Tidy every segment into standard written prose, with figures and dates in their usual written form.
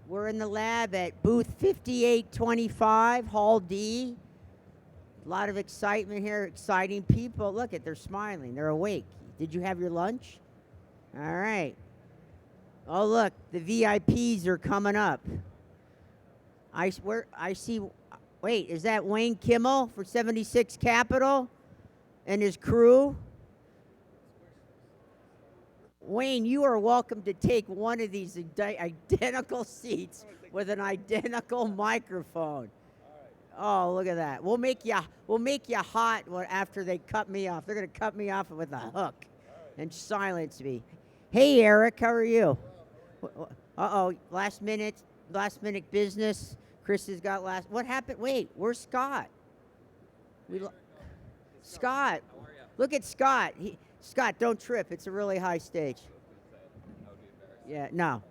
We're in the lab at booth 5825, Hall D. A lot of excitement here, exciting people. Look at, they're smiling, they're awake. Did you have your lunch? All right. Oh, look, the VIPs are coming up. I see, wait, is that Wayne Kimmel for 76 Capital and his crew? Wayne, you are welcome to take one of these identical seats with an identical microphone. Oh, look at that. We'll make you hot after they cut me off. They're going to cut me off with a hook and silence me. Hey, Eric, how are you? Uh-oh, last minute business. Chris has got what happened? Wait, where's Scott? Scott. Look at Scott. Scott, don't trip. It's a really high stage. Yeah, no.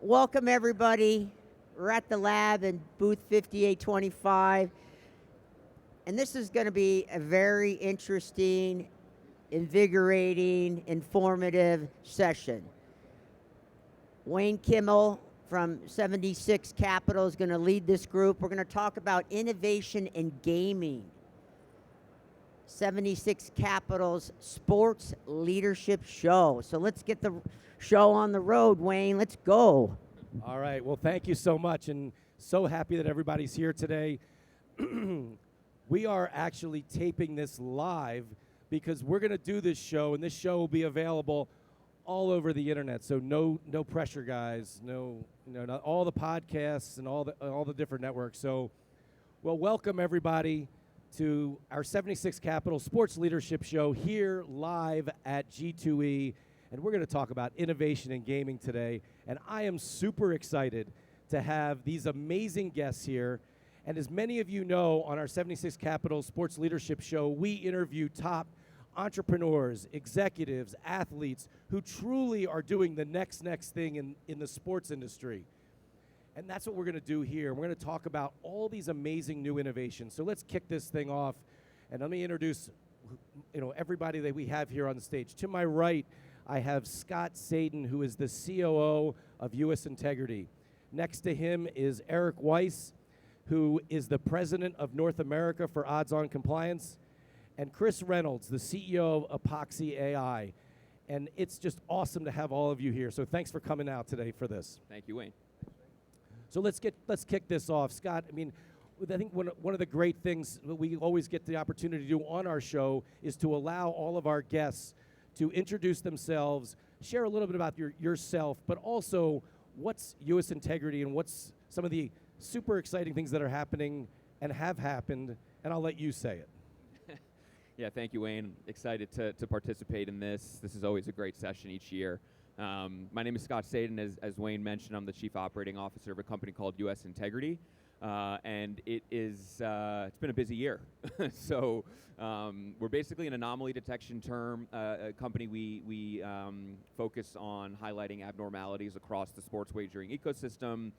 Welcome, everybody. We're at the lab in booth 5825. And this is going to be a very interesting, invigorating, informative session. Wayne Kimmel from 76 Capital is going to lead this group. We're going to talk about innovation in gaming. 76 Capital's Sports Leadership Show. So let's get the show on the road, Wayne. Let's go. All right. Well, thank you so much, and so happy that everybody's here today. We are actually taping this live because we're going to do this show, and this show will be available all over the internet. So no pressure, guys. Not all the podcasts and all the different networks. So, well, welcome everybody to our 76 Capital Sports Leadership Show here live at G2E. And we're going to talk about innovation in gaming today. And I am super excited to have these amazing guests here. And as many of you know, on our 76 Capital Sports Leadership Show, we interview top entrepreneurs, executives, athletes who truly are doing the next thing in the sports industry. And that's what we're going to do here. We're going to talk about all these amazing new innovations. So let's kick this thing off. And let me introduce everybody that we have here on the stage. To my right, I have Scott Sadin, who is the COO of US Integrity. Next to him is Eric Weiss, who is the president of North America for Odds On Compliance, and Chris Reynolds, the CEO of Epoxy.ai. And it's just awesome to have all of you here. So thanks for coming out today for this. Thank you, Wayne. So let's kick this off. Scott, I think one of the great things that we always get the opportunity to do on our show is to allow all of our guests to introduce themselves, share a little bit about yourself, but also what's US Integrity and what's some of the super exciting things that are happening and have happened, and I'll let you say it. Yeah, thank you, Wayne. Excited to participate in this. This is always a great session each year. My name is Scott Sadin. As Wayne mentioned, I'm the Chief Operating Officer of a company called US Integrity. And it's been a busy year. So we're basically an anomaly detection a company. We focus on highlighting abnormalities across the sports wagering ecosystem.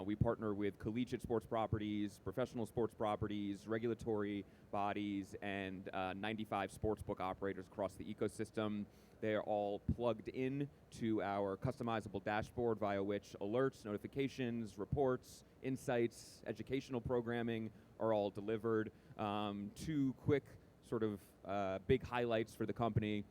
We partner with collegiate sports properties, professional sports properties, regulatory bodies, and 95 sportsbook operators across the ecosystem. They are all plugged in to our customizable dashboard via which alerts, notifications, reports, insights, educational programming are all delivered. Two quick sort of big highlights for the company.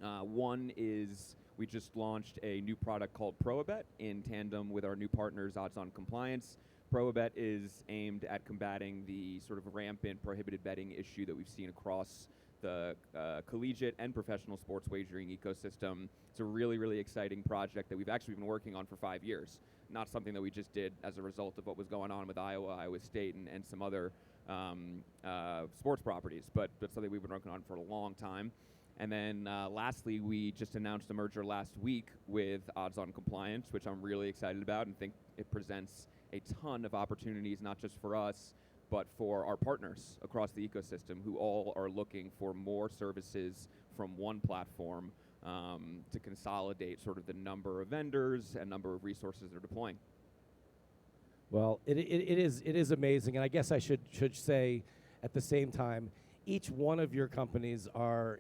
One is we just launched a new product called ProAbet in tandem with our new partners, Odds On Compliance. ProAbet is aimed at combating the sort of rampant prohibited betting issue that we've seen across the collegiate and professional sports wagering ecosystem. It's a really, really exciting project that we've actually been working on for 5 years. Not something that we just did as a result of what was going on with Iowa State, and some other sports properties, but something we've been working on for a long time. And then lastly, we just announced a merger last week with Odds On Compliance, which I'm really excited about and think it presents a ton of opportunities, not just for us, but for our partners across the ecosystem who all are looking for more services from one platform to consolidate sort of the number of vendors and number of resources they're deploying. Well, it is amazing, and I guess I should say at the same time, each one of your companies are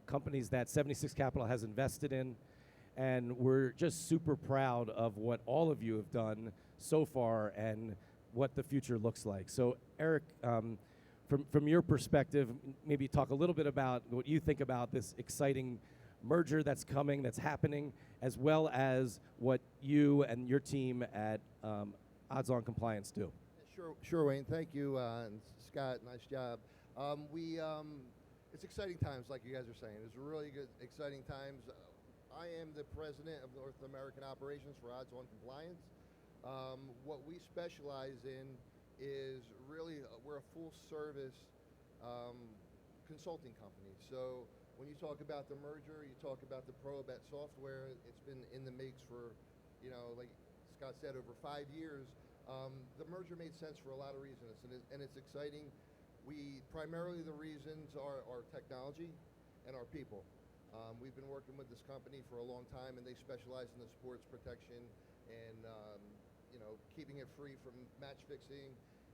companies that 76 Capital has invested in, And we're just super proud of what all of you have done so far and what the future looks like. So Eric, from your perspective, maybe talk a little bit about what you think about this exciting merger that's coming, that's happening, as well as what you and your team at Odds On Compliance do. Sure, Wayne. Thank you, and Scott. Nice job. It's exciting times, like you guys are saying. It's really good, exciting times. I am the president of North American Operations for Odds On Compliance. What we specialize in is really we're a full-service consulting company. So when you talk about the merger, you talk about the ProBet software. It's been in the makes for, like Scott said, over 5 years. The merger made sense for a lot of reasons, and it's exciting. Primarily the reasons are our technology and our people. We've been working with this company for a long time, and they specialize in the sports protection and keeping it free from match fixing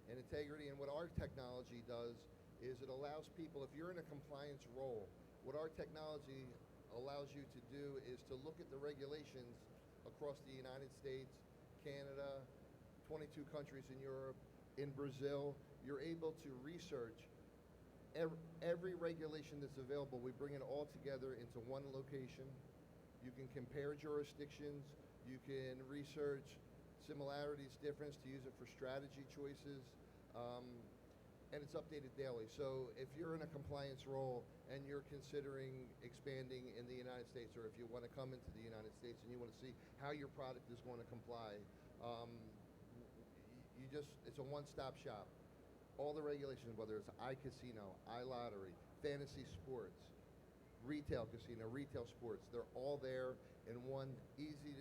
and integrity. And what our technology does is it allows people, if you're in a compliance role, what our technology allows you to do is to look at the regulations across the United States, Canada, 22 countries in Europe, in Brazil. You're able to research every regulation that's available. We bring it all together into one location. You can compare jurisdictions. You can research similarities, difference, to use it for strategy choices. And it's updated daily. So if you're in a compliance role and you're considering expanding in the United States, or if you want to come into the United States and you want to see how your product is going to comply, it's a one-stop shop. All the regulations, whether it's iCasino, iLottery, fantasy sports, retail casino, retail sports, they're all there in one easy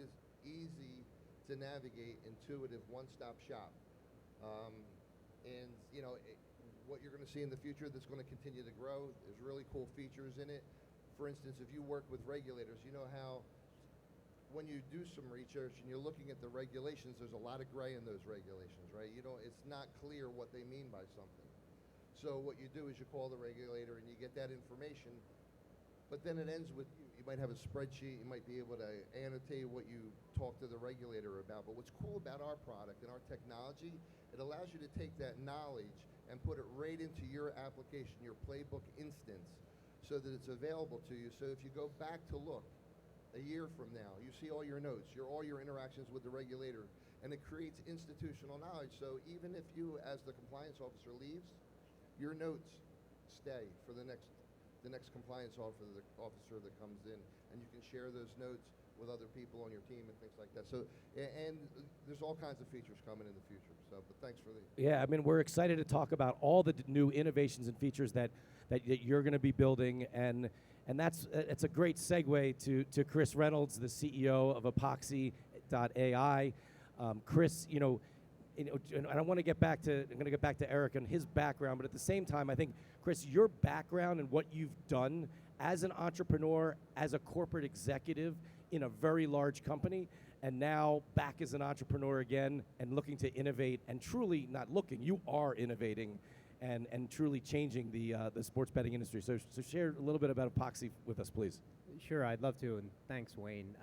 to navigate, intuitive, one-stop shop. What you're going to see in the future that's going to continue to grow, there's really cool features in it. For instance, if you work with regulators, you know how when you do some research and you're looking at the regulations, there's a lot of gray in those regulations, right? It's not clear what they mean by something. So what you do is you call the regulator and you get that information, but then it ends with, you might have a spreadsheet, you might be able to annotate what you talk to the regulator about. But what's cool about our product and our technology, it allows you to take that knowledge and put it right into your application, your playbook instance, so that it's available to you. So if you go back to look a year from now, you see all your notes, all your interactions with the regulator, and it creates institutional knowledge. So even if you, as the compliance officer, leaves, your notes stay for the next compliance officer that comes in, and you can share those notes with other people on your team and things like that. So, and there's all kinds of features coming in the future. So, but thanks for the... Yeah, I mean, we're excited to talk about all the new innovations and features that you're going to be building, and it's a great segue to Chris Reynolds, the CEO of Epoxy.ai. Chris, and I want to get back to Eric and his background, but at the same time, I think, Chris, your background and what you've done as an entrepreneur, as a corporate executive in a very large company, and now back as an entrepreneur again and looking to innovate, and truly not looking, you are innovating and truly changing the sports betting industry. So share a little bit about Epoxy with us, please. Sure, I'd love to, and thanks, Wayne.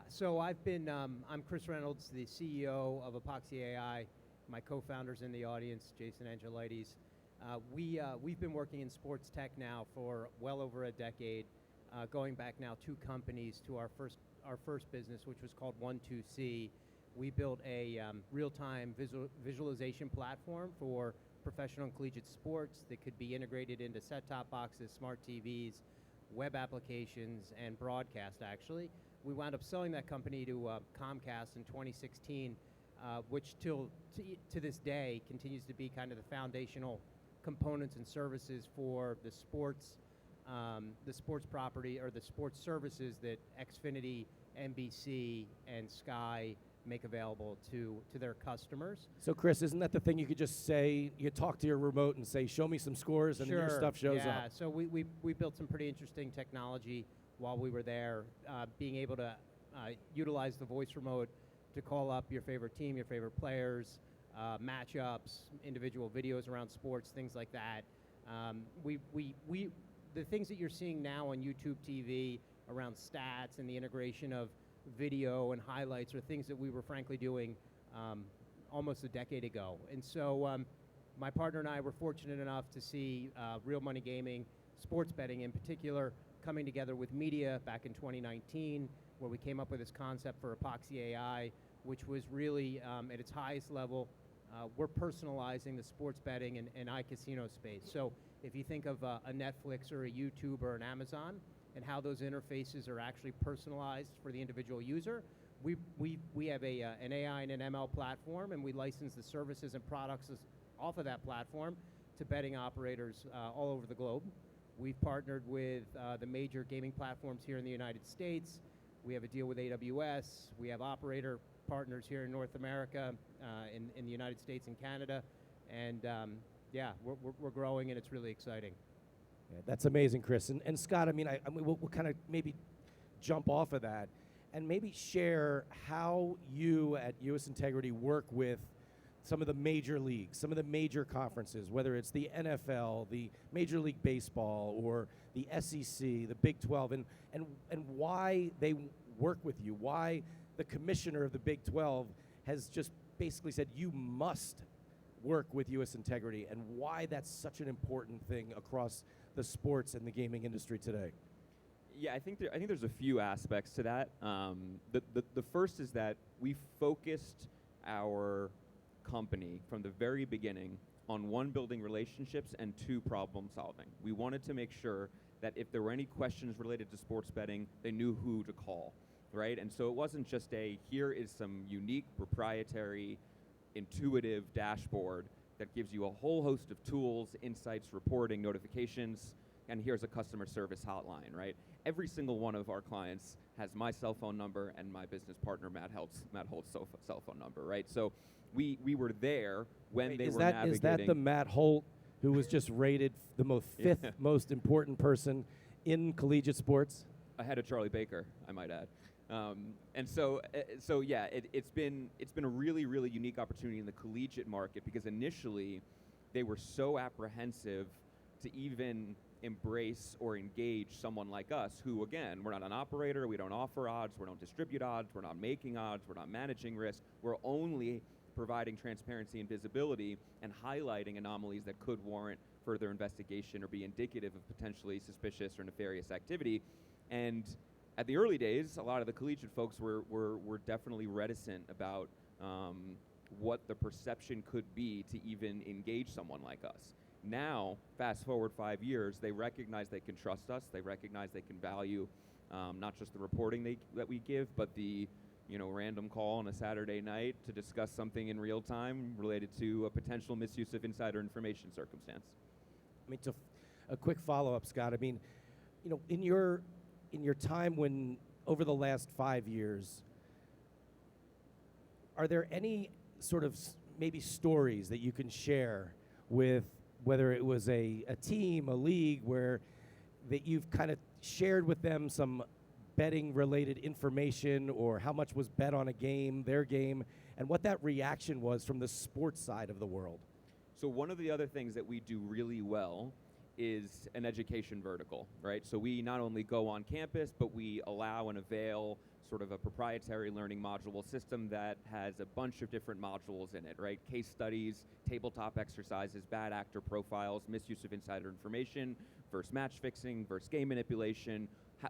So I've been, I'm Chris Reynolds, the CEO of Epoxy.ai. My co-founders in the audience, Jason Angelides. We've been working in sports tech now for well over a decade, going back now 2 companies to our first business, which was called 12C. We built a real-time visualization platform for professional and collegiate sports that could be integrated into set-top boxes, smart TVs, web applications, and broadcast, actually. We wound up selling that company to Comcast in 2016, which to this day continues to be kind of the foundational components and services for the sports property, or the sports services that Xfinity, NBC, and Sky make available to their customers. So Chris, isn't that the thing you could just say, you talk to your remote and say, show me some scores, and Sure, your stuff shows up? Yeah, so we built some pretty interesting technology while we were there, being able to utilize the voice remote to call up your favorite team, your favorite players, matchups, individual videos around sports, things like that. The things that you're seeing now on YouTube TV around stats and the integration of video and highlights are things that we were frankly doing almost a decade ago. And so my partner and I were fortunate enough to see real money gaming, sports betting in particular, coming together with media back in 2019, where we came up with this concept for Epoxy.ai, which was really at its highest level. We're personalizing the sports betting and iCasino space. So if you think of a Netflix or a YouTube or an Amazon and how those interfaces are actually personalized for the individual user, we have an AI and an ML platform, and we license the services and products off of that platform to betting operators all over the globe. We've partnered with the major gaming platforms here in the United States. We have a deal with AWS. We have operator partners here in North America, in the United States and Canada. And yeah, we're growing, and it's really exciting. Yeah, that's amazing, Chris. And Scott, I mean, we'll kind of maybe jump off of that and maybe share how you at US Integrity work with some of the major leagues, some of the major conferences, whether it's the NFL, the Major League Baseball, or the SEC, the Big 12, and why they work with you, why the commissioner of the Big 12 has just basically said you must work with US Integrity, and why that's such an important thing across the sports and the gaming industry today. Yeah, I think there's a few aspects to that. The first is that we focused our company from the very beginning on one, building relationships, and two, problem solving. We wanted to make sure that if there were any questions related to sports betting, they knew who to call, right? And so it wasn't just here is some unique, proprietary, intuitive dashboard that gives you a whole host of tools, insights, reporting, notifications, and here's a customer service hotline, right? Every single one of our clients has my cell phone number and my business partner, Matt Holt's cell phone number, right? So we were there when they were navigating. Is that the Matt Holt who was just rated the fifth most important person in collegiate sports? Ahead of Charlie Baker, I might add. And so yeah, it's been a really, really unique opportunity in the collegiate market, because initially they were so apprehensive to even embrace or engage someone like us, who, again, we're not an operator, we don't offer odds, we don't distribute odds, we're not making odds, we're not managing risk, we're only providing transparency and visibility and highlighting anomalies that could warrant further investigation or be indicative of potentially suspicious or nefarious activity. And at the early days, a lot of the collegiate folks were definitely reticent about what the perception could be to even engage someone like us. Now, fast forward 5 years, they recognize they can trust us. They recognize they can value not just the reporting that we give, but the random call on a Saturday night to discuss something in real time related to a potential misuse of insider information circumstance. I mean, a quick follow-up, Scott. I mean, in your time when over the last 5 years, are there any sort of maybe stories that you can share with, whether it was a team, a league, where that you've kind of shared with them some betting related information, or how much was bet on a game, their game, and what that reaction was from the sports side of the world? So one of the other things that we do really well is an education vertical, right? So we not only go on campus, but we allow and avail sort of a proprietary learning module system that has a bunch of different modules in it, right? Case studies, tabletop exercises, bad actor profiles, misuse of insider information, versus match fixing, versus game manipulation,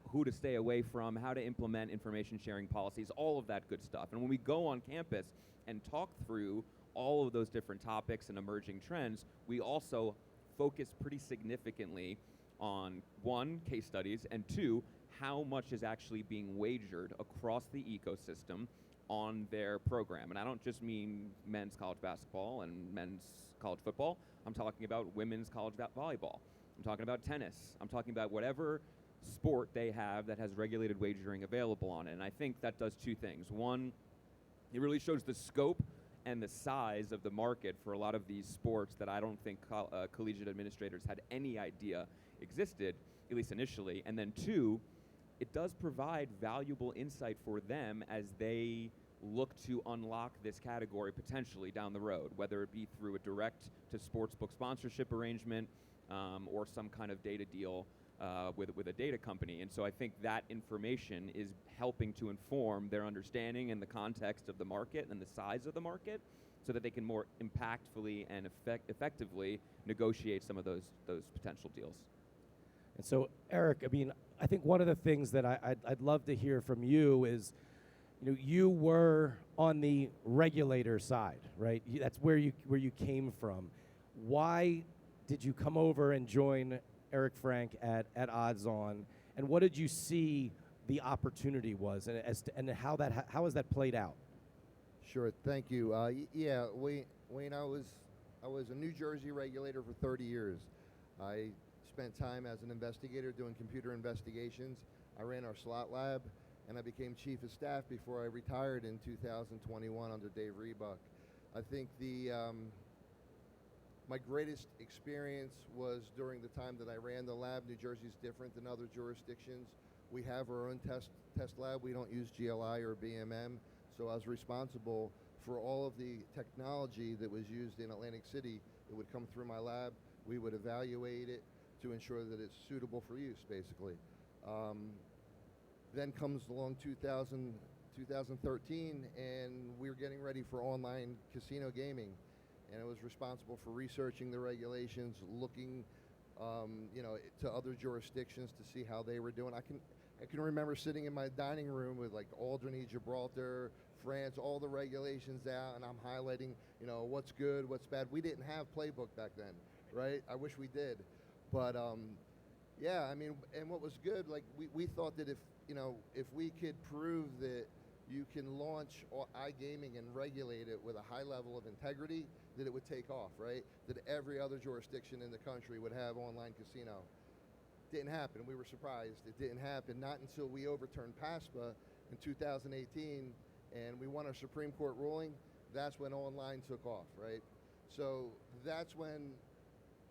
who to stay away from, how to implement information sharing policies, all of that good stuff. And when we go on campus and talk through all of those different topics and emerging trends, we also focus pretty significantly on, one, case studies, and two, how much is actually being wagered across the ecosystem on their program. And I don't just mean men's college basketball and men's college football. I'm talking about women's college volleyball. I'm talking about tennis. I'm talking about whatever sport they have that has regulated wagering available on it. And I think that does two things. One, it really shows the scope and the size of the market for a lot of these sports that I don't think collegiate administrators had any idea existed, at least initially. And then two, it does provide valuable insight for them as they look to unlock this category potentially down the road, whether it be through a direct to sportsbook sponsorship arrangement or some kind of data deal with a data company. And so I think that information is helping to inform their understanding and the context of the market and the size of the market, so that they can more impactfully and effectively negotiate some of those potential deals. And so, Eric, I mean, I think one of the things that I'd love to hear from you is, you were on the regulator side, right? That's where you came from. Why did you come over and join Eric Frank at Odds On, and what did you see the opportunity was, and how has that played out? Sure, thank you. Yeah, Wayne, I was a New Jersey regulator for 30 years. I spent time as an investigator doing computer investigations. I ran our slot lab, and I became chief of staff before I retired in 2021 under Dave Rebuck. I think my greatest experience was during the time that I ran the lab. New Jersey's different than other jurisdictions. We have our own test lab. We don't use GLI or BMM. So I was responsible for all of the technology that was used in Atlantic City. It would come through my lab. We would evaluate it to ensure that it's suitable for use, basically. Then comes along 2013, and we were getting ready for online casino gaming. And I was responsible for researching the regulations, looking to other jurisdictions to see how they were doing. I can remember sitting in my dining room with like Alderney, Gibraltar, France, all the regulations out, and I'm highlighting, what's good, what's bad. We didn't have Playbook back then, right? I wish we did. But yeah, I mean, and what was good, like we thought that if we could prove that you can launch iGaming and regulate it with a high level of integrity, that it would take off, right? That every other jurisdiction in the country would have online casino. Didn't happen. We were surprised. It didn't happen. Not until we overturned PASPA in 2018 and we won our Supreme Court ruling. That's when online took off, right? So that's when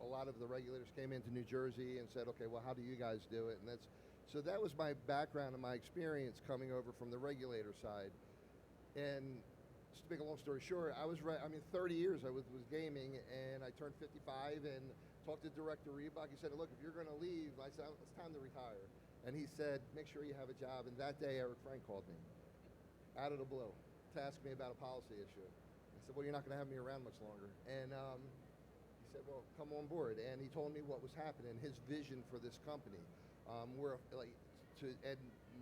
a lot of the regulators came into New Jersey and said, okay, well, how do you guys do it? And so that was my background and my experience coming over from the regulator side. And just to make a long story short, 30 years I was gaming, and I turned 55 and talked to Director Reebok. He said, look, if you're going to leave, I said, it's time to retire. And he said, make sure you have a job. And that day, Eric Frank called me out of the blue to ask me about a policy issue. I said, well, you're not going to have me around much longer. And he said, well, come on board. And he told me what was happening, his vision for this company. And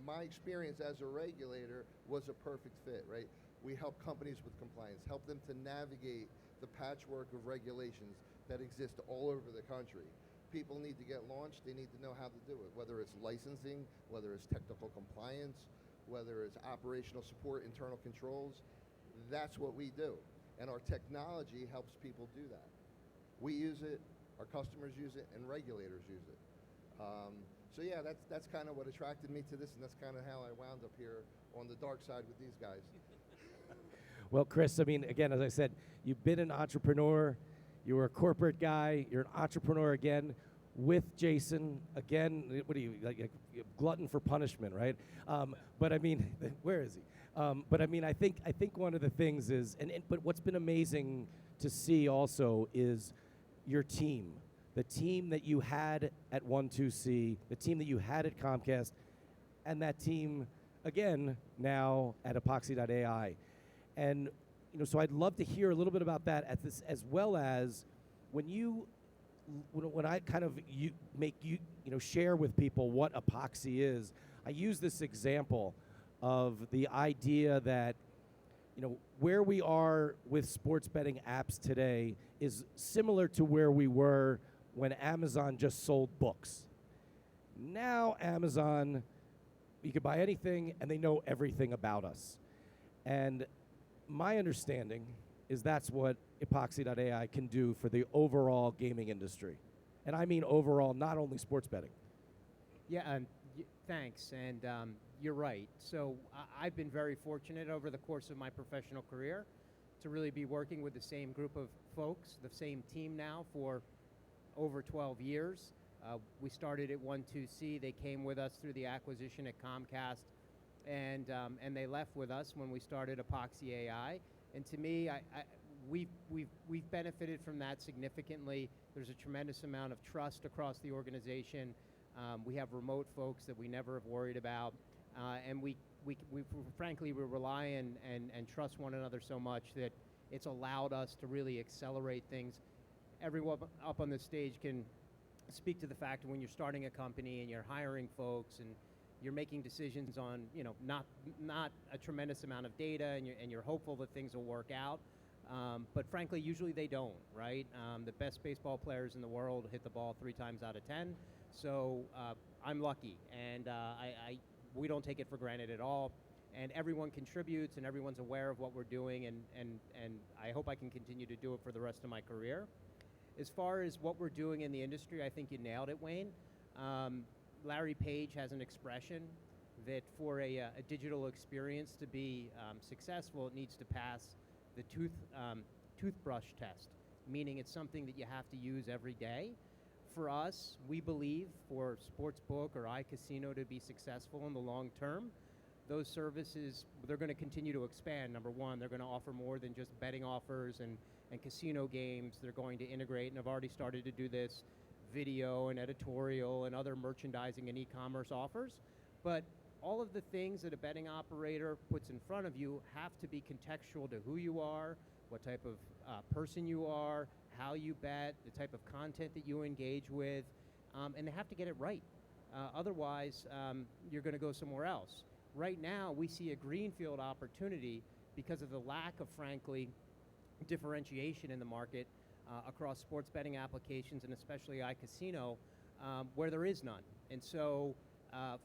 my experience as a regulator was a perfect fit, right? We help companies with compliance, help them to navigate the patchwork of regulations that exist all over the country. People need to get launched, they need to know how to do it, whether it's licensing, whether it's technical compliance, whether it's operational support, internal controls. That's what we do. And our technology helps people do that. We use it, our customers use it, and regulators use it. So yeah, that's kind of what attracted me to this, and that's kind of how I wound up here on the dark side with these guys. Well, Chris, I mean, again, as I said, you've been an entrepreneur. You were a corporate guy. You're an entrepreneur again with Jason. Again, what are you, like a glutton for punishment, right? But I mean, where is he? But I mean, I think one of the things is, but what's been amazing to see also is your team. The team that you had at 12C, the team that you had at Comcast, and that team, again, now at Epoxy.ai. And so I'd love to hear a little bit about that as well as when I kind of share with people what Epoxy is. I use this example of the idea that where we are with sports betting apps today is similar to where we were when Amazon just sold books. Now Amazon, you could buy anything and they know everything about us. And my understanding is that's what Epoxy.ai can do for the overall gaming industry. And I mean overall, not only sports betting. Yeah, thanks, and you're right. So I've been very fortunate over the course of my professional career to really be working with the same group of folks, the same team now for over 12 years. We started at 12C. They came with us through the acquisition at Comcast, and they left with us when we started Epoxy.ai. And to me, we've benefited from that significantly. There's a tremendous amount of trust across the organization. We have remote folks that we never have worried about, and we frankly we rely and trust one another so much that it's allowed us to really accelerate things. Everyone up on the stage can speak to the fact that when you're starting a company and you're hiring folks and you're making decisions on, not a tremendous amount of data, and you're hopeful that things will work out. But frankly, usually they don't, right? The best baseball players in the world hit the ball 3 times out of 10. So I'm lucky, and we don't take it for granted at all. And everyone contributes, and everyone's aware of what we're doing, and I hope I can continue to do it for the rest of my career. As far as what we're doing in the industry, I think you nailed it, Wayne. Larry Page has an expression that for a digital experience to be successful, it needs to pass the toothbrush test, meaning it's something that you have to use every day. For us, we believe for sportsbook or iCasino to be successful in the long term, those services, they're going to continue to expand. Number one, they're going to offer more than just betting offers and casino games. They're going to integrate, and have already started to do this, video and editorial and other merchandising and e-commerce offers. But all of the things that a betting operator puts in front of you have to be contextual to who you are, what type of person you are, how you bet, the type of content that you engage with, and they have to get it right. Otherwise, you're going to go somewhere else. Right now, we see a greenfield opportunity because of the lack of, frankly, differentiation in the market across sports betting applications, and especially iCasino, where there is none. And so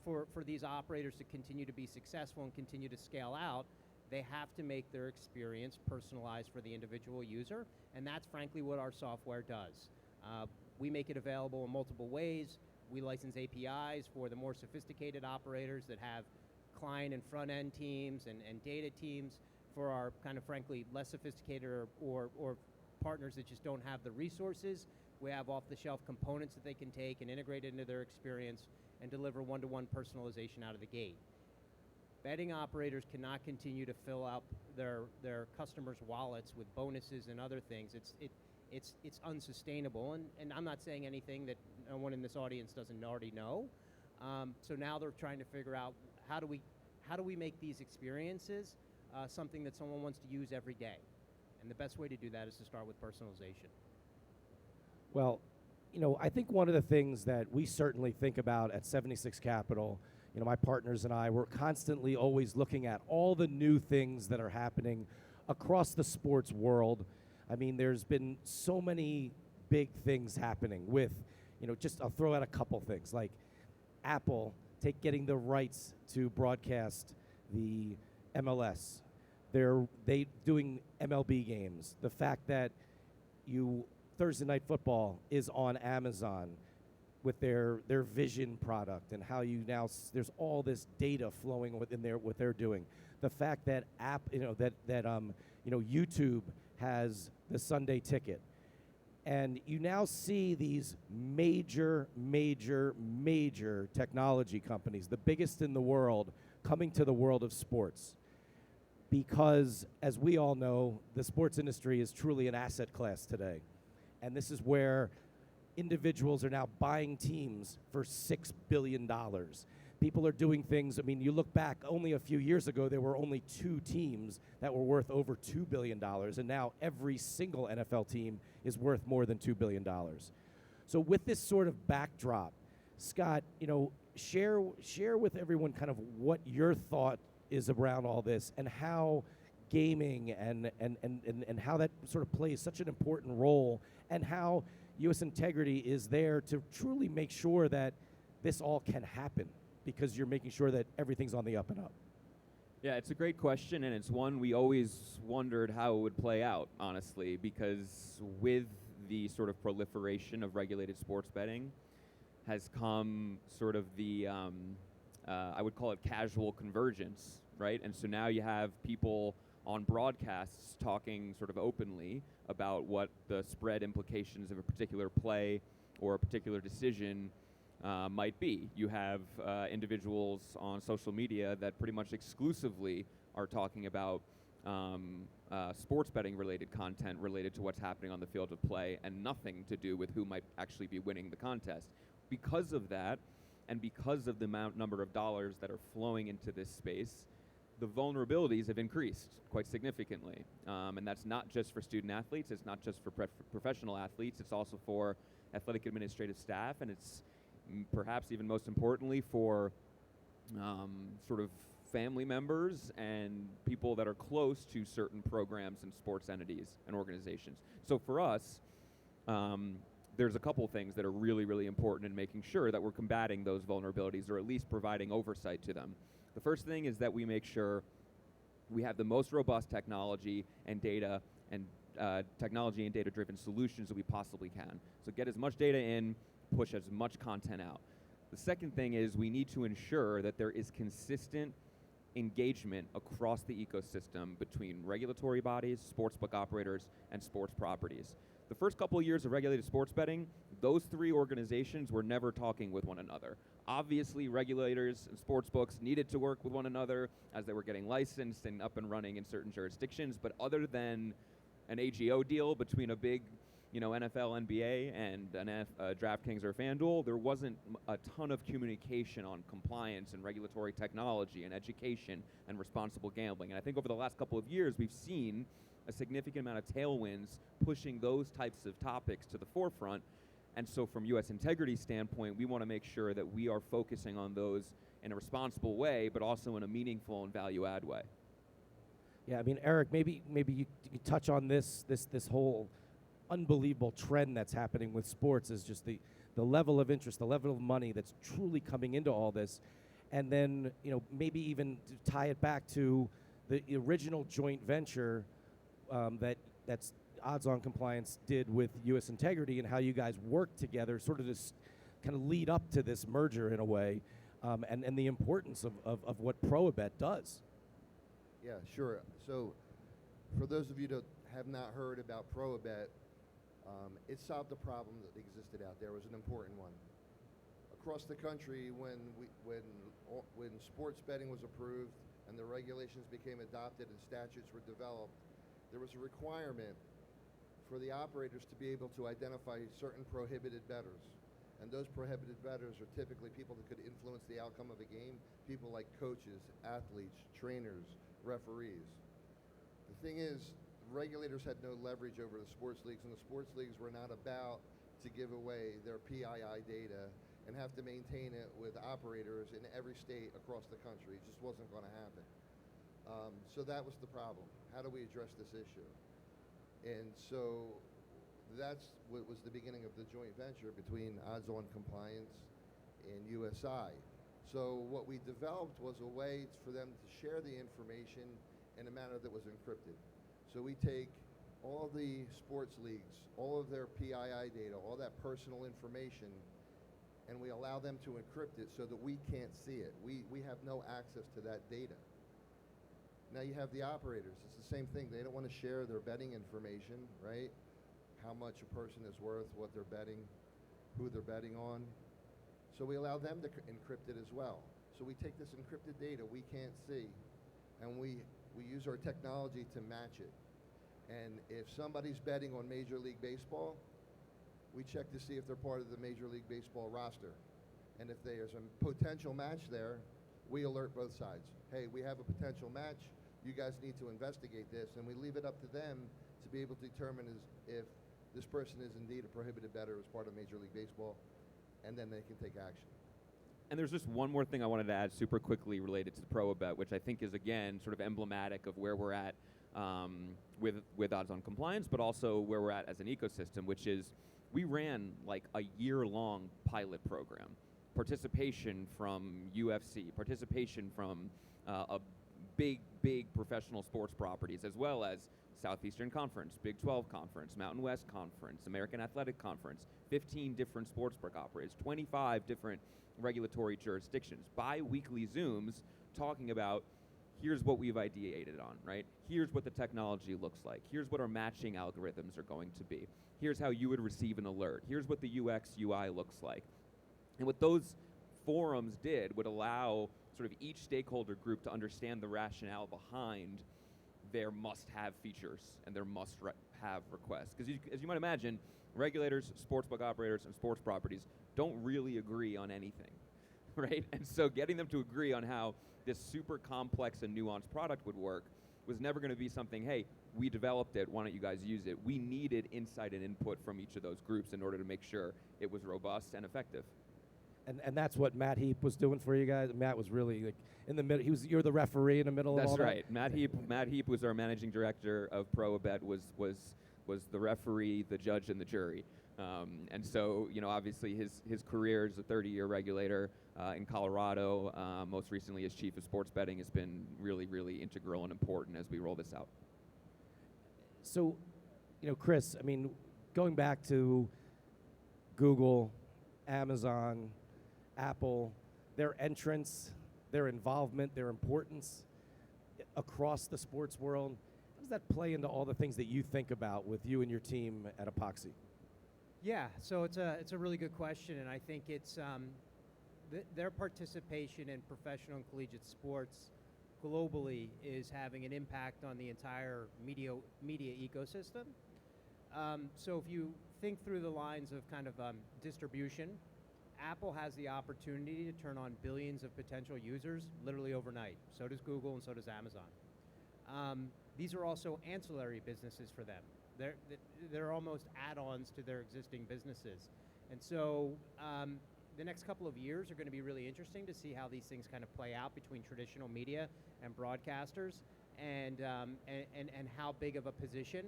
for these operators to continue to be successful and continue to scale out, they have to make their experience personalized for the individual user, and that's frankly what our software does. We make it available in multiple ways. We license APIs for the more sophisticated operators that have client and front-end teams and data teams. For our kind of frankly less sophisticated or partners that just don't have the resources, we have off-the-shelf components that they can take and integrate into their experience and deliver one-to-one personalization out of the gate. Betting operators cannot continue to fill up their customers' wallets with bonuses and other things. It's unsustainable, and I'm not saying anything that no one in this audience doesn't already know. So now they're trying to figure out how do we make these experiences something that someone wants to use every day. And the best way to do that is to start with personalization. Well, I think one of the things that we certainly think about at 76 Capital, my partners and I, we're constantly always looking at all the new things that are happening across the sports world. I mean, there's been so many big things happening with, I'll throw out a couple things, like Apple getting the rights to broadcast the MLS. They doing MLB games. The fact that Thursday Night Football is on Amazon with their Vision product, and how there's all this data flowing within there, what they're doing. The fact that YouTube has the Sunday Ticket, and you now see these major technology companies, the biggest in the world, coming to the world of sports. Because, as we all know, the sports industry is truly an asset class today. And this is where individuals are now buying teams for $6 billion. People are doing things, you look back, only a few years ago, there were only 2 teams that were worth over $2 billion, and now every single NFL team is worth more than $2 billion. So with this sort of backdrop, Scott, share with everyone kind of what your thought is around all this, and how gaming and how that sort of plays such an important role, and how U.S. Integrity is there to truly make sure that this all can happen, because you're making sure that everything's on the up and up. Yeah, it's a great question, and it's one we always wondered how it would play out, honestly, because with the sort of proliferation of regulated sports betting has come sort of the I would call it casual convergence, right? And so now you have people on broadcasts talking sort of openly about what the spread implications of a particular play or a particular decision might be. You have individuals on social media that pretty much exclusively are talking about sports betting related content related to what's happening on the field of play, and nothing to do with who might actually be winning the contest. Because of that, And because of the number of dollars that are flowing into this space, the vulnerabilities have increased quite significantly. And that's not just for student athletes, it's not just for professional athletes, it's also for athletic administrative staff, and it's perhaps even most importantly for sort of family members and people that are close to certain programs and sports entities and organizations. So for us, there's a couple things that are really, really important in making sure that we're combating those vulnerabilities or at least providing oversight to them. The first thing is that we make sure we have the most robust technology and data and technology and data-driven solutions that we possibly can. So get as much data in, push as much content out. The second thing is we need to ensure that there is consistent engagement across the ecosystem between regulatory bodies, sportsbook operators, and sports properties. The first couple of years of regulated sports betting, those three organizations were never talking with one another. Obviously, regulators and sportsbooks needed to work with one another as they were getting licensed and up and running in certain jurisdictions, but other than an AGO deal between a big NFL, NBA, and DraftKings or FanDuel, there wasn't a ton of communication on compliance and regulatory technology and education and responsible gambling. And I think over the last couple of years, we've seen a significant amount of tailwinds pushing those types of topics to the forefront. And so from U.S. integrity standpoint, we want to make sure that we are focusing on those in a responsible way, but also in a meaningful and value-add way. Yeah, I mean, Eric, maybe you could touch on this whole unbelievable trend that's happening with sports is just the level of interest, the level of money that's truly coming into all this. And then, maybe even to tie it back to the original joint venture that's Odds-On Compliance did with U.S. Integrity and how you guys worked together, sort of this kind of lead up to this merger in a way, and the importance of what ProAbet does. Yeah, sure. So for those of you that have not heard about ProAbet, it solved a problem that existed out there. It was an important one. Across the country, when sports betting was approved and the regulations became adopted and statutes were developed, there was a requirement for the operators to be able to identify certain prohibited bettors. And those prohibited bettors are typically people that could influence the outcome of a game, people like coaches, athletes, trainers, referees. The thing is, regulators had no leverage over the sports leagues, and the sports leagues were not about to give away their PII data and have to maintain it with operators in every state across the country. It just wasn't going to happen. So that was the problem. How do we address this issue? And so that's what was the beginning of the joint venture between Odds-On Compliance and USI. So what we developed was a way for them to share the information in a manner that was encrypted. So we take all of the sports leagues, all of their PII data, all that personal information, and we allow them to encrypt it so that we can't see it. We have no access to that data. Now you have the operators. It's the same thing. They don't want to share their betting information, right? How much a person is worth, what they're betting, who they're betting on. So we allow them to encrypt it as well. So we take this encrypted data we can't see, and we use our technology to match it. And if somebody's betting on Major League Baseball, we check to see if they're part of the Major League Baseball roster. And if there's a potential match there, we alert both sides. Hey, we have a potential match. You guys need to investigate this. And we leave it up to them to be able to determine if this person is indeed a prohibited bettor as part of Major League Baseball, and then they can take action. And there's just one more thing I wanted to add super quickly related to the ProAbet, which I think is, again, sort of emblematic of where we're at with Odds-On Compliance, but also where we're at as an ecosystem, which is we ran like a year-long pilot program. Participation from UFC, participation from a big professional sports properties, as well as Southeastern Conference, Big 12 Conference, Mountain West Conference, American Athletic Conference, 15 different sportsbook operators, 25 different regulatory jurisdictions, bi-weekly Zooms talking about here's what we've ideated on, right? Here's what the technology looks like. Here's what our matching algorithms are going to be. Here's how you would receive an alert. Here's what the UX, UI looks like. And what those forums did would allow sort of each stakeholder group to understand the rationale behind their must-have features and their must-have requests. Because as you might imagine, regulators, sportsbook operators, and sports properties don't really agree on anything. right? And so getting them to agree on how this super complex and nuanced product would work was never going to be something, hey, we developed it, why don't you guys use it? We needed insight and input from each of those groups in order to make sure it was robust and effective. And that's what Matt Heap was doing for you guys. Matt was really like in the middle. You're the referee in the middle of all that. That's right. Matt Heap was our managing director of ProAbet, was the referee, the judge, and the jury. And so, obviously his career as a 30-year regulator in Colorado, most recently as chief of sports betting, has been really, really integral and important as we roll this out. So, Chris, I mean, going back to Google, Amazon, Apple, their entrance, their involvement, their importance across the sports world, how does that play into all the things that you think about with you and your team at Epoxy? Yeah, so it's a really good question, and I think it's their participation in professional and collegiate sports globally is having an impact on the entire media ecosystem. So if you think through the lines of kind of distribution, Apple has the opportunity to turn on billions of potential users literally overnight. So does Google and so does Amazon. These are also ancillary businesses for them. They're almost add-ons to their existing businesses. And so the next couple of years are going to be really interesting to see how these things kind of play out between traditional media and broadcasters, and how big of a position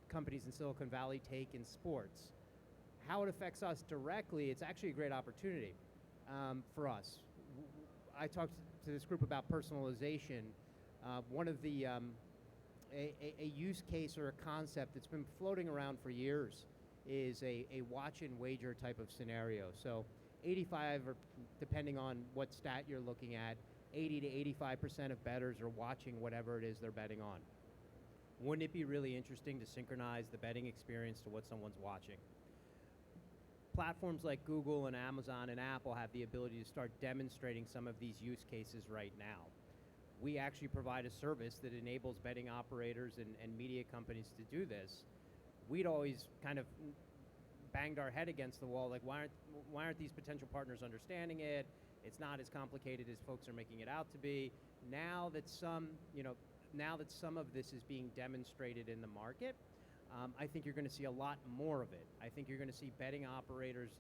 companies in Silicon Valley take in sports. How it affects us directly, it's actually a great opportunity for us. I talked to this group about personalization. One of the a use case or a concept that's been floating around for years is a watch and wager type of scenario. So 85, or depending on what stat you're looking at, 80 to 85% of bettors are watching whatever it is they're betting on. Wouldn't it be really interesting to synchronize the betting experience to what someone's watching? Platforms like Google and Amazon and Apple have the ability to start demonstrating some of these use cases right now. We actually provide a service that enables betting operators and media companies to do this. We'd always kind of banged our head against the wall, like why aren't these potential partners understanding it? It's not as complicated as folks are making it out to be. Now that some of this is being demonstrated in the market, I think you're going to see a lot more of it. I think you're going to see betting operators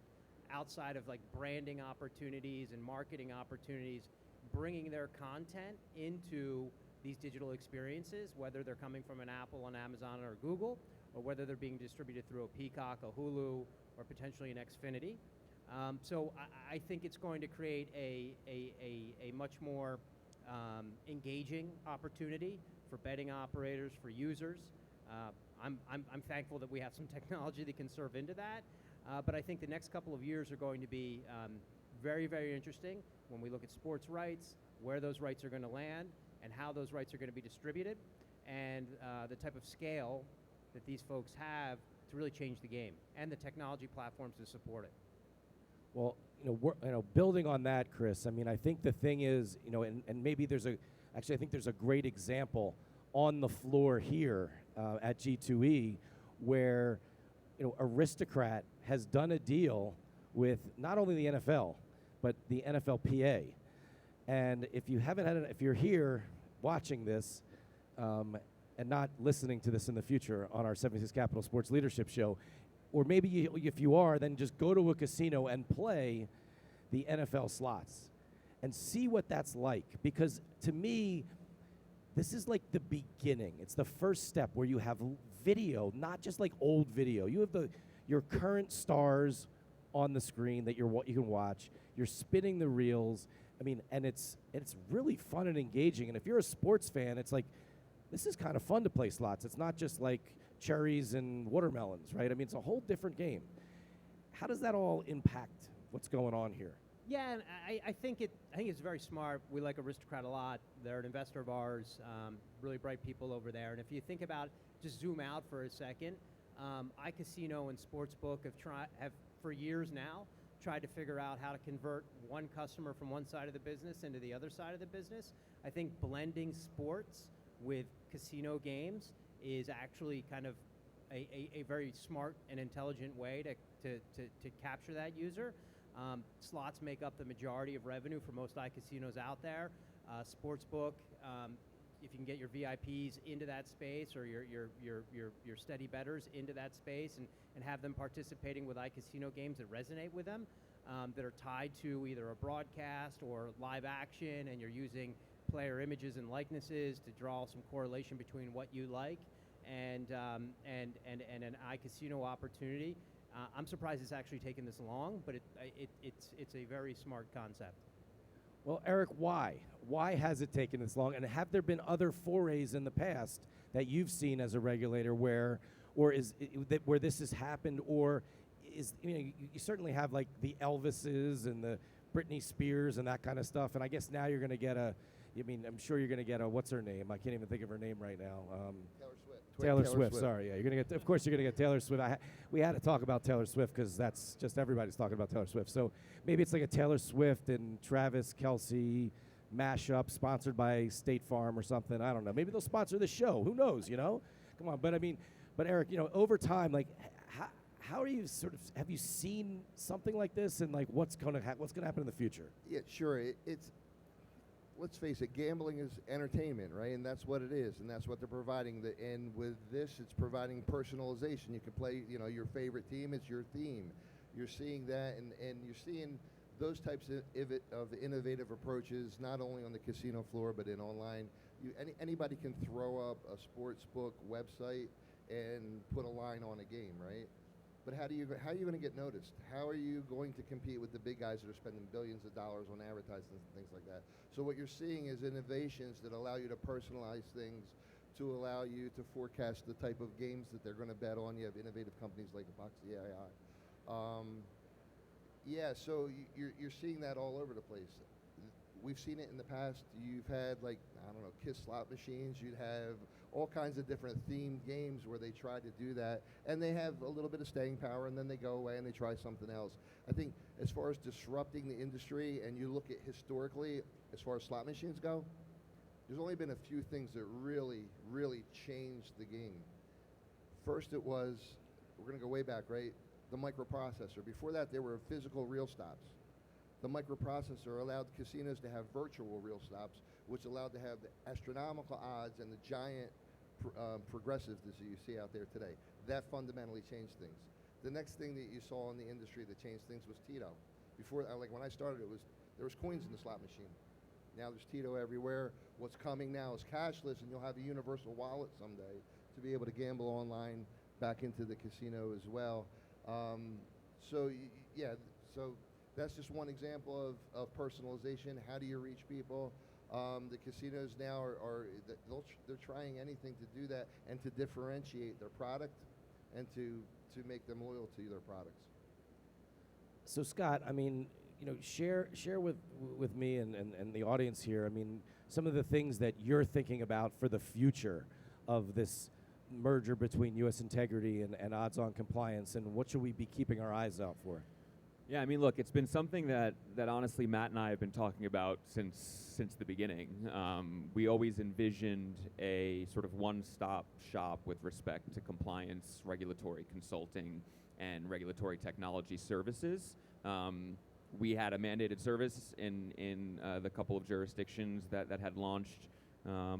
outside of like branding opportunities and marketing opportunities bringing their content into these digital experiences, whether they're coming from an Apple, an Amazon, or Google, or whether they're being distributed through a Peacock, a Hulu, or potentially an Xfinity. So I think it's going to create a much more engaging opportunity for betting operators, for users. I'm thankful that we have some technology that can serve into that, but I think the next couple of years are going to be very, very interesting when we look at sports rights, where those rights are going to land, and how those rights are going to be distributed, and the type of scale that these folks have to really change the game, and the technology platforms to support it. Well, building on that, Chris, I mean, I think the thing is, and maybe I think there's a great example on the floor here at G2E where, Aristocrat has done a deal with not only the NFL, but the NFLPA. And if you're here watching this and not listening to this in the future on our 76 Capital Sports Leadership Show, or maybe if you are, then just go to a casino and play the NFL slots and see what that's like. Because to me, this is like the beginning. It's the first step where you have video, not just like old video. You have your current stars on the screen that you can watch. You're spinning the reels. I mean, and it's really fun and engaging. And if you're a sports fan, it's like, this is kind of fun to play slots. It's not just like cherries and watermelons, right? I mean, it's a whole different game. How does that all impact what's going on here? Yeah, and I think it's very smart. We like Aristocrat a lot. They're an investor of ours, really bright people over there. And if you think about, just zoom out for a second, iCasino and Sportsbook have for years now tried to figure out how to convert one customer from one side of the business into the other side of the business. I think blending sports with casino games is actually kind of a very smart and intelligent way to capture that user. Slots make up the majority of revenue for most iCasinos out there. Sportsbook, if you can get your VIPs into that space, or your steady bettors into that space, and have them participating with iCasino games that resonate with them, that are tied to either a broadcast or live action, and you're using player images and likenesses to draw some correlation between what you like and an iCasino opportunity. I'm surprised it's actually taken this long, but it's a very smart concept. Well, Eric, why? Why has it taken this long? And have there been other forays in the past that you've seen as a regulator where this has happened, or is, you certainly have like the Elvises and the Britney Spears and that kind of stuff, and I guess now you're going to get I'm sure you're going to get what's her name? I can't even think of her name right now. Taylor Swift. Sorry, yeah, you're going to get. Of course, you're going to get Taylor Swift. We had to talk about Taylor Swift because that's just everybody's talking about Taylor Swift. So maybe it's like a Taylor Swift and Travis Kelce mashup sponsored by State Farm or something. I don't know. Maybe they'll sponsor the show. Who knows? Come on. But Eric, over time, like, how are you have you seen something like this, and like what's going to happen in the future? Yeah, sure. Let's face it, gambling is entertainment, right? And that's what it is, and that's what they're providing. And with this, it's providing personalization. You can play, your favorite team. It's your theme. You're seeing that, and you're seeing those types of innovative approaches, not only on the casino floor, but in online. Anybody can throw up a sports book website and put a line on a game, right? But how are you going to get noticed? How are you going to compete with the big guys that are spending billions of dollars on advertisements and things like that? So what you're seeing is innovations that allow you to personalize things, to allow you to forecast the type of games that they're going to bet on. You have innovative companies like Epoxy.ai. So you're seeing that all over the place. We've seen it in the past. You've had, KISS slot machines. You'd have all kinds of different themed games where they try to do that, and they have a little bit of staying power, and then they go away and they try something else. I think as far as disrupting the industry, and you look at historically, as far as slot machines go, there's only been a few things that really, really changed the game. First, it was, we're going to go way back, right? The microprocessor. Before that, there were physical reel stops. The microprocessor allowed casinos to have virtual reel stops, which allowed to have the astronomical odds and the giant progressives that you see out there today. That fundamentally changed things. The next thing that you saw in the industry that changed things was Tito. Before, when I started, there was coins in the slot machine. Now there's Tito everywhere. What's coming now is cashless, and you'll have a universal wallet someday to be able to gamble online back into the casino as well. So that's just one example of personalization. How do you reach people? The casinos now they're trying anything to do that and to differentiate their product and to make them loyal to their products. So Scott, share with me and the audience here, some of the things that you're thinking about for the future of this merger between U.S. Integrity and odds-on compliance, and what should we be keeping our eyes out for? Yeah, look, it's been something that honestly Matt and I have been talking about since the beginning. We always envisioned a sort of one-stop shop with respect to compliance, regulatory consulting, and regulatory technology services. We had a mandated service in the couple of jurisdictions that had launched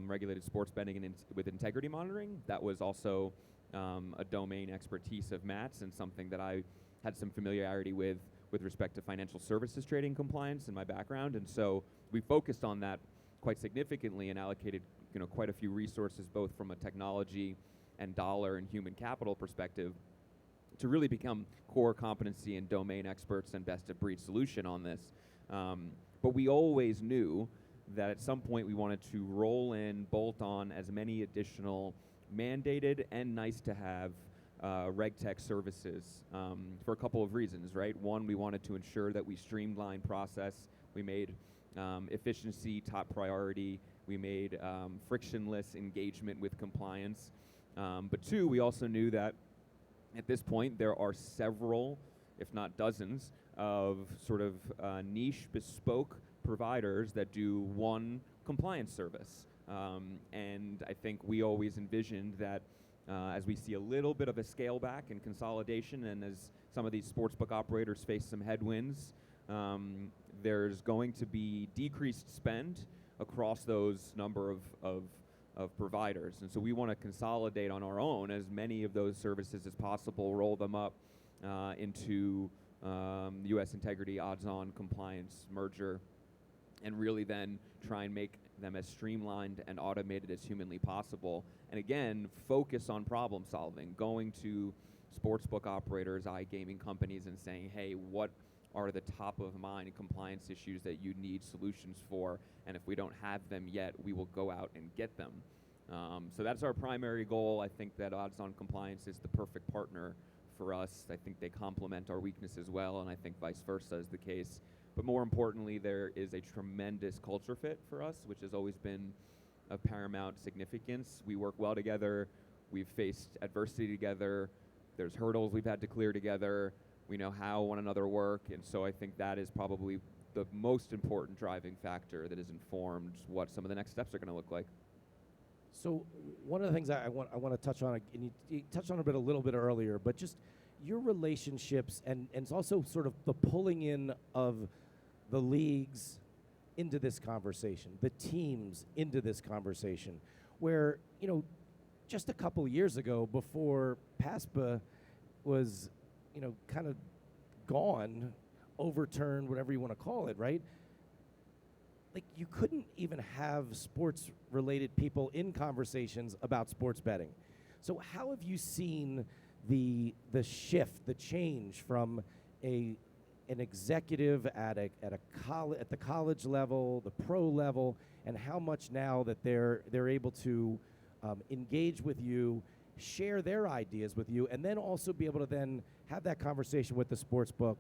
regulated sports betting with integrity monitoring. That was also a domain expertise of Matt's, and something that I had some familiarity with respect to financial services trading compliance in my background. And so we focused on that quite significantly and allocated quite a few resources, both from a technology and dollar and human capital perspective, to really become core competency and domain experts and best of breed solution on this. But we always knew that at some point we wanted to roll in, bolt on as many additional mandated and nice to have RegTech services for a couple of reasons, right? One, we wanted to ensure that we streamlined process. We made efficiency top priority. We made frictionless engagement with compliance. But two, we also knew that at this point there are several, if not dozens, of sort of niche bespoke providers that do one compliance service. And I think we always envisioned that as we see a little bit of a scale back and consolidation, and as some of these sportsbook operators face some headwinds, there's going to be decreased spend across those number of providers. And so we want to consolidate on our own as many of those services as possible, roll them up into U.S. integrity, odds-on compliance merger, and really then try and make them as streamlined and automated as humanly possible. And again, focus on problem solving, going to sportsbook operators, iGaming companies, and saying, hey, what are the top of mind compliance issues that you need solutions for? And if we don't have them yet, we will go out and get them. So that's our primary goal. I think that odds-on compliance is the perfect partner for us. I think they complement our weakness as well, and I think vice versa is the case. But more importantly, there is a tremendous culture fit for us, which has always been of paramount significance. We work well together. We've faced adversity together. There's hurdles we've had to clear together. We know how one another work, and so I think that is probably the most important driving factor that has informed what some of the next steps are going to look like. So one of the things I want to touch on, and you touched on a little bit earlier, but just your relationships and it's also sort of the pulling in of the leagues into this conversation, the teams into this conversation, where, just a couple of years ago, before PASPA was, kind of gone, overturned, whatever you want to call it, right? Like, you couldn't even have sports-related people in conversations about sports betting. So how have you seen the shift, the change from an executive at the college level, the pro level, and how much now that they're able to engage with you, share their ideas with you, and then also be able to then have that conversation with the sports book,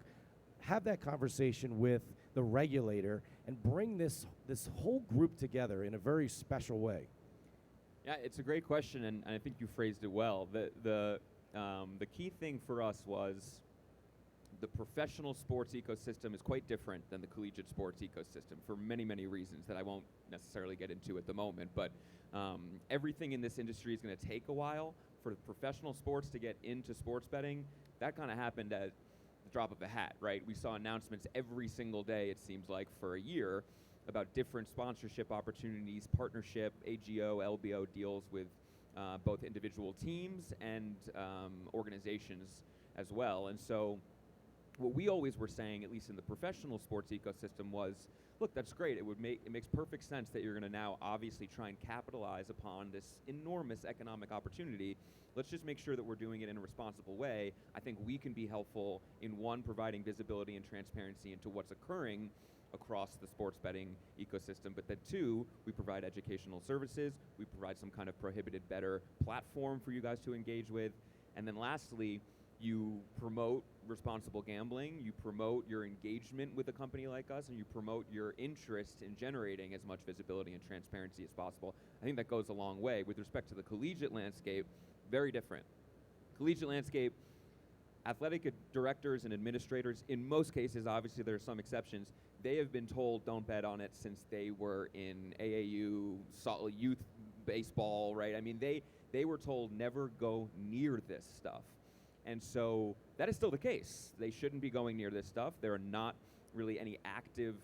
have that conversation with the regulator, and bring this whole group together in a very special way? Yeah, it's a great question, and I think you phrased it well. The key thing for us was the professional sports ecosystem is quite different than the collegiate sports ecosystem for many, many reasons that I won't necessarily get into at the moment. But everything in this industry is going to take a while. For professional sports to get into sports betting, that kind of happened at the drop of a hat, right? We saw announcements every single day, it seems like, for a year about different sponsorship opportunities, partnership, AGO, LBO deals with both individual teams and organizations as well. And so what we always were saying, at least in the professional sports ecosystem, was, look, that's great. It makes perfect sense that you're going to now obviously try and capitalize upon this enormous economic opportunity. Let's just make sure that we're doing it in a responsible way. I think we can be helpful in, one, providing visibility and transparency into what's occurring across the sports betting ecosystem, but then two, we provide educational services, we provide some kind of prohibited better platform for you guys to engage with, and then lastly, you promote responsible gambling, you promote your engagement with a company like us, and you promote your interest in generating as much visibility and transparency as possible. I think that goes a long way. With respect to the collegiate landscape, very different. Collegiate landscape, athletic directors and administrators, in most cases, obviously there are some exceptions, they have been told don't bet on it since they were in AAU, youth baseball, right? I mean, they were told never go near this stuff. And so that is still the case. They shouldn't be going near this stuff. There are not really any active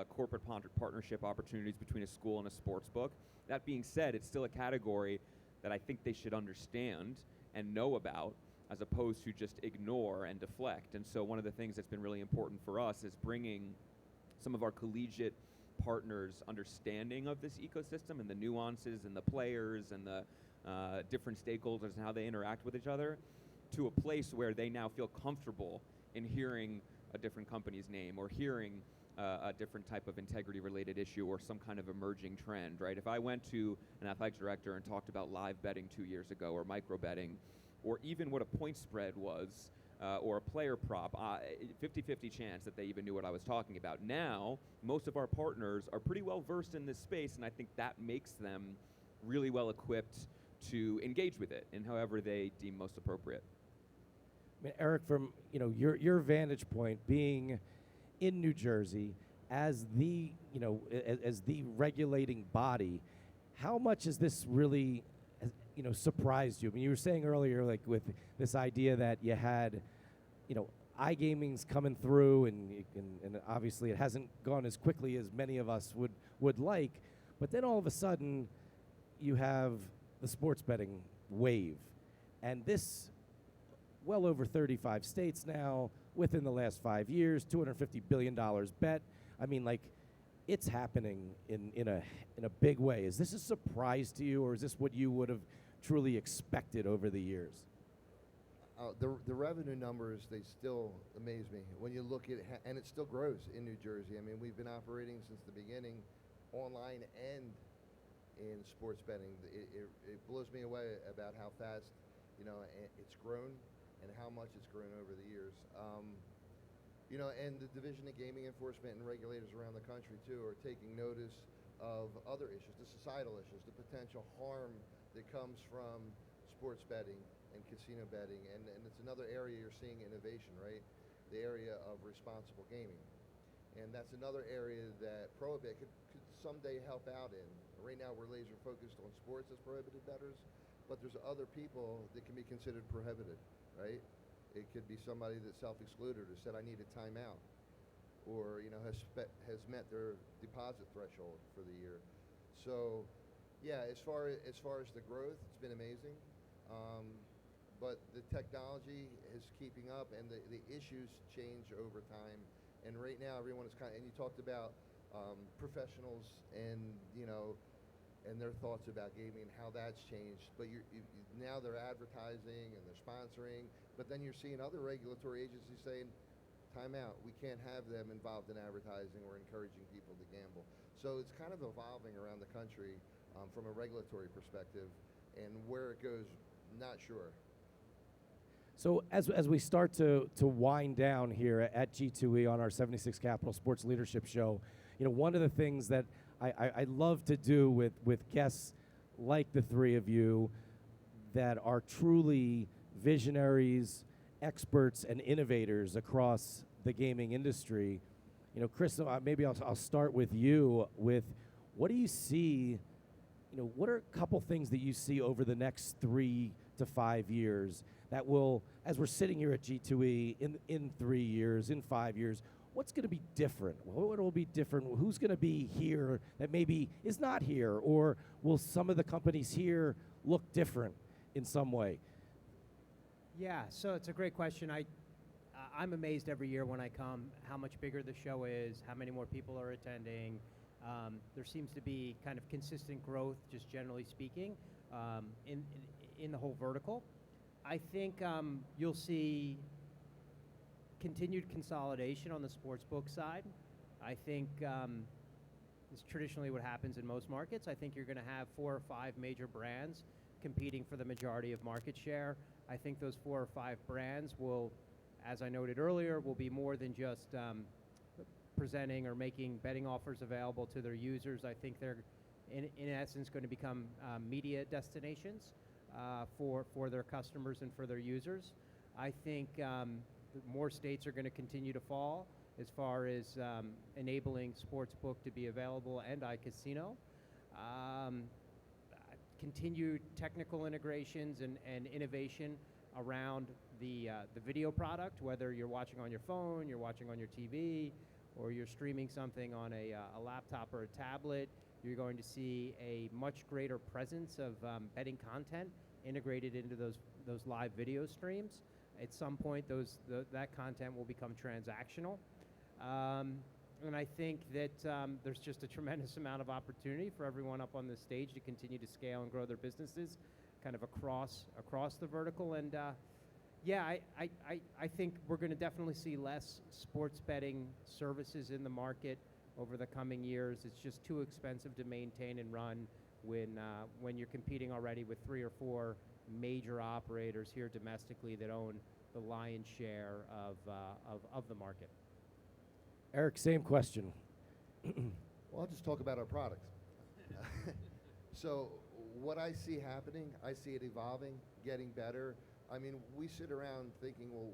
corporate partnership opportunities between a school and a sports book. That being said, it's still a category that I think they should understand and know about, as opposed to just ignore and deflect. And so one of the things that's been really important for us is bringing some of our collegiate partners' understanding of this ecosystem and the nuances and the players and the different stakeholders and how they interact with each other to a place where they now feel comfortable in hearing a different company's name or hearing a different type of integrity-related issue or some kind of emerging trend, right? If I went to an athletic director and talked about live betting 2 years ago or micro betting, or even what a point spread was, or a player prop, 50-50 chance that they even knew what I was talking about. Now, most of our partners are pretty well versed in this space, and I think that makes them really well equipped to engage with it in however they deem most appropriate. I mean, Eric, from your vantage point, being in New Jersey as the as the regulating body, how much has this really surprised you? I mean, you were saying earlier, like, with this idea that you had iGaming's coming through, and obviously it hasn't gone as quickly as many of us would like. But then all of a sudden, you have the sports betting wave, and this well over 35 states now within the last 5 years, $250 billion bet. I mean, like, it's happening in a big way. Is this a surprise to you, or is this what you would have truly expected over the years? The revenue numbers, they still amaze me. When you look at, and it still grows in New Jersey. I mean, we've been operating since the beginning, online and in sports betting. It blows me away about how fast, it's grown and how much it's grown over the years. And the Division of Gaming Enforcement and regulators around the country, too, are taking notice of other issues, the societal issues, the potential harm that comes from sports betting and casino betting. And it's another area you're seeing innovation, right? The area of responsible gaming. And that's another area that Prohibit could someday help out in. Right now, we're laser focused on sports as prohibited bettors, but there's other people that can be considered prohibited, right? It could be somebody that's self-excluded or said, I need a timeout, or has met their deposit threshold for the year. So, yeah, as far as the growth, it's been amazing. But the technology is keeping up, and the issues change over time. And right now, everyone is and you talked about professionals and and their thoughts about gaming and how that's changed. But now they're advertising and they're sponsoring, but then you're seeing other regulatory agencies saying, time out, we can't have them involved in advertising or encouraging people to gamble. So it's kind of evolving around the country from a regulatory perspective, and where it goes, not sure. So as we start to wind down here at G2E on our 76 Capital Sports Leadership Show, one of the things that I love to do with guests like the three of you that are truly visionaries, experts, and innovators across the gaming industry. Chris, maybe I'll start with you. With what do you see? What are a couple things that you see over the next 3 to 5 years that will, as we're sitting here at G2E in 3 years, in 5 years, what's going to be different? What will be different? Who's going to be here that maybe is not here? Or will some of the companies here look different in some way? Yeah, so it's a great question. I'm amazed every year when I come how much bigger the show is, how many more people are attending. There seems to be kind of consistent growth, just generally speaking, in the whole vertical. I think you'll see continued consolidation on the sportsbook side. I think it's traditionally what happens in most markets. I think you're going to have 4 or 5 major brands competing for the majority of market share. I think those 4 or 5 brands will, as I noted earlier, will be more than just presenting or making betting offers available to their users. I think they're, in essence, going to become media destinations for their customers and for their users. I think more states are going to continue to fall as far as enabling sportsbook to be available and iCasino. Continued technical integrations and innovation around the video product, whether you're watching on your phone, you're watching on your TV, or you're streaming something on a laptop or a tablet. You're going to see a much greater presence of betting content integrated into those live video streams. At some point, that content will become transactional. And I think that there's just a tremendous amount of opportunity for everyone up on the stage to continue to scale and grow their businesses kind of across the vertical. And I think we're going to definitely see less sports betting services in the market over the coming years. It's just too expensive to maintain and run when you're competing already with 3 or 4 major operators here domestically that own the lion's share of the market. Eric, same question. Well, I'll just talk about our products. So what I see happening, I see it evolving, getting better. I mean, we sit around thinking, well,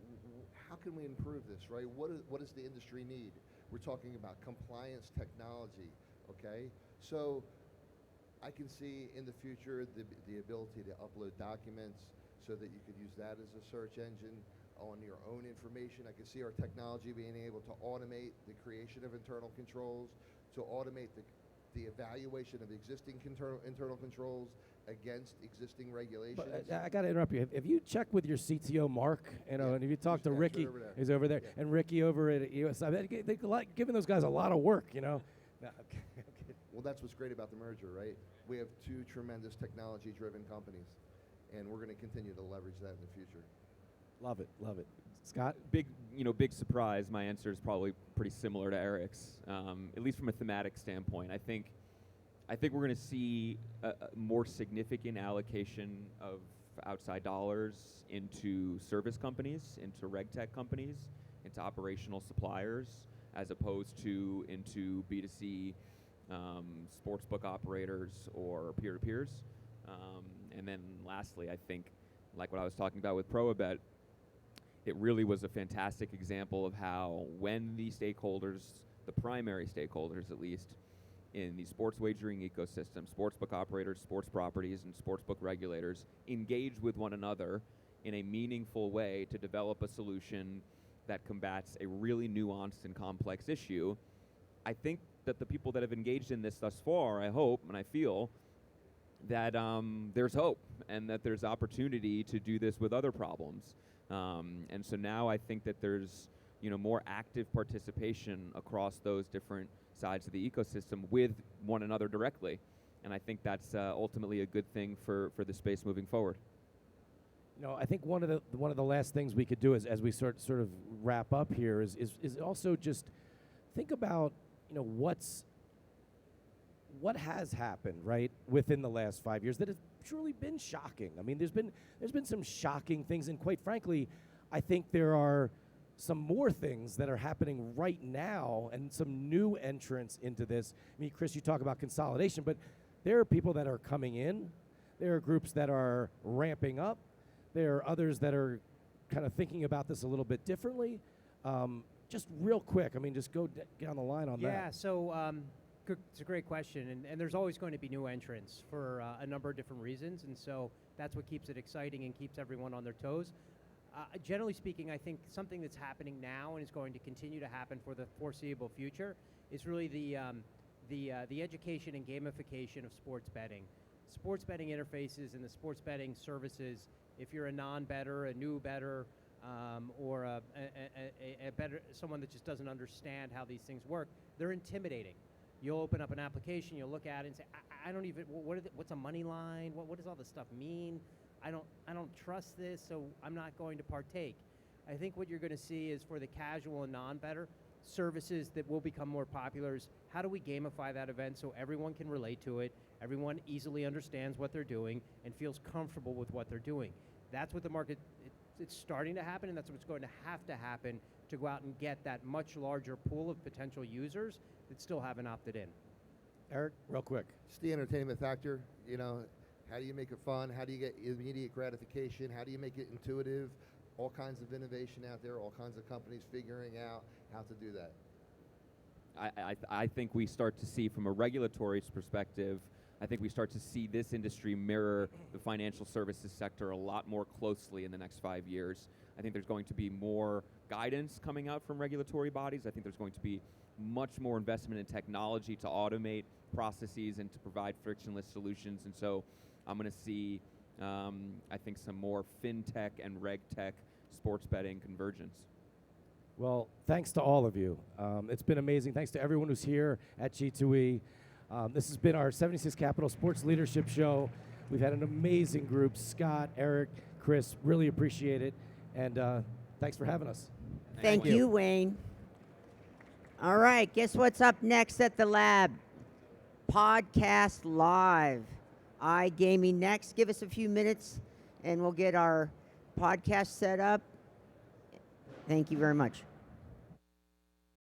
how can we improve this, right? What does the industry need? We're talking about compliance technology, okay? So I can see in the future the ability to upload documents so that you could use that as a search engine on your own information. I could see our technology being able to automate the creation of internal controls, to automate the evaluation of existing internal controls against existing regulations. But I got to interrupt you. Have you checked with your CTO, Mark? And if you talk to Ricky, he's over there, and Ricky over at US, they like giving those guys a lot of work, No, okay. Well, that's what's great about the merger, right? We have two tremendous technology-driven companies, and we're going to continue to leverage that in the future. Love it. Scott? Big surprise. My answer is probably pretty similar to Eric's, at least from a thematic standpoint. I think we're going to see a more significant allocation of outside dollars into service companies, into reg tech companies, into operational suppliers, as opposed to into B2C sportsbook operators or peer-to-peers. And then lastly, I think, like what I was talking about with ProAbet, it really was a fantastic example of how when the stakeholders, the primary stakeholders at least, in the sports wagering ecosystem, sportsbook operators, sports properties, and sportsbook regulators engage with one another in a meaningful way to develop a solution that combats a really nuanced and complex issue. I think that the people that have engaged in this thus far, I hope and I feel that there's hope and that there's opportunity to do this with other problems. And so now I think that there's more active participation across those different sides of the ecosystem with one another directly. And I think that's ultimately a good thing for the space moving forward. I think one of the last things we could do is, as we sort of wrap up here is also just think about what has happened, right, within the last 5 years that has truly been shocking. I mean, there's been some shocking things, and quite frankly, I think there are some more things that are happening right now and some new entrants into this. I mean, Chris, you talk about consolidation, but there are people that are coming in. There are groups that are ramping up. There are others that are kind of thinking about this a little bit differently. Just real quick, I mean, just go down the line on that. Yeah, so it's a great question, and there's always going to be new entrants for a number of different reasons, and so that's what keeps it exciting and keeps everyone on their toes. Generally speaking, I think something that's happening now and is going to continue to happen for the foreseeable future is really the education and gamification of sports betting. Sports betting interfaces and the sports betting services, if you're a non-bettor, a new bettor, or a better, someone that just doesn't understand how these things work, they're intimidating. You'll open up an application, you'll look at it and say, I don't even, what's a money line? What does all this stuff mean? I don't trust this, so I'm not going to partake. I think what you're going to see is for the casual and non-bettor, services that will become more popular is how do we gamify that event so everyone can relate to it, everyone easily understands what they're doing and feels comfortable with what they're doing. That's what the market, it's starting to happen, and that's what's going to have to happen to go out and get that much larger pool of potential users that still haven't opted in. Eric, real quick. It's the entertainment factor, how do you make it fun? How do you get immediate gratification? How do you make it intuitive? All kinds of innovation out there, all kinds of companies figuring out how to do that. I think we start to see, from a regulatory perspective, I think we start to see this industry mirror the financial services sector a lot more closely in the next 5 years. I think there's going to be more guidance coming out from regulatory bodies. I think there's going to be much more investment in technology to automate processes and to provide frictionless solutions. And so I'm going to see, I think, some more fintech and reg tech sports betting convergence. Well, thanks to all of you. It's been amazing. Thanks to everyone who's here at G2E. This has been our 76 Capital Sports Leadership Show. We've had an amazing group. Scott, Eric, Chris, really appreciate it. And thanks for having us. Thank you, Wayne. All right, guess what's up next at the lab? Podcast Live. iGaming next. Give us a few minutes, and we'll get our podcast set up. Thank you very much.